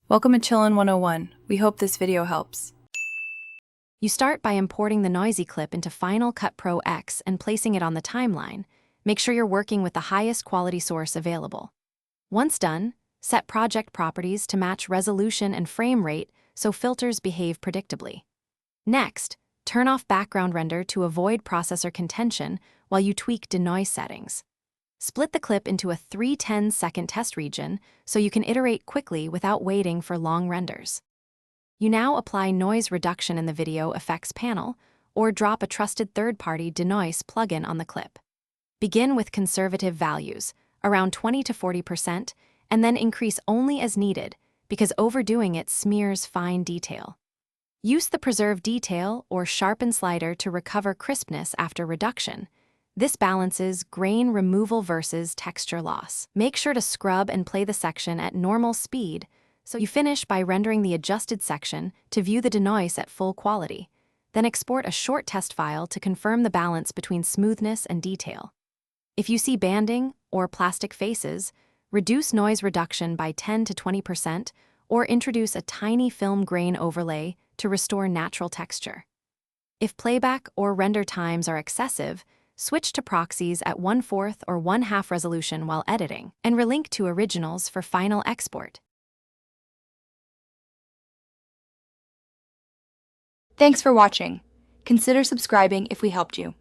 Welcome to Chillin' 101. We hope this video helps. You start by importing the noisy clip into Final Cut Pro X and placing it on the timeline. Make sure you're working with the highest quality source available. Once done, set project properties to match resolution and frame rate so filters behave predictably. Next, turn off background render to avoid processor contention while you tweak denoise settings. Split the clip into a 3/10-second test region so you can iterate quickly without waiting for long renders. You now apply noise reduction in the video effects panel or drop a trusted third-party denoise plugin on the clip. Begin with conservative values, around 20 to 40%, and then increase only as needed because overdoing it smears fine detail. Use the preserve detail or sharpen slider to recover crispness after reduction. This balances grain removal versus texture loss. Make sure to scrub and play the section at normal speed so you finish by rendering the adjusted section to view the denoise at full quality. Then export a short test file to confirm the balance between smoothness and detail. If you see banding or plastic faces, reduce noise reduction by 10 to 20% or introduce a tiny film grain overlay to restore natural texture. If playback or render times are excessive, switch to proxies at 1/4 or 1/2 resolution while editing, and relink to originals for final export. Thanks for watching. Consider subscribing if we helped you.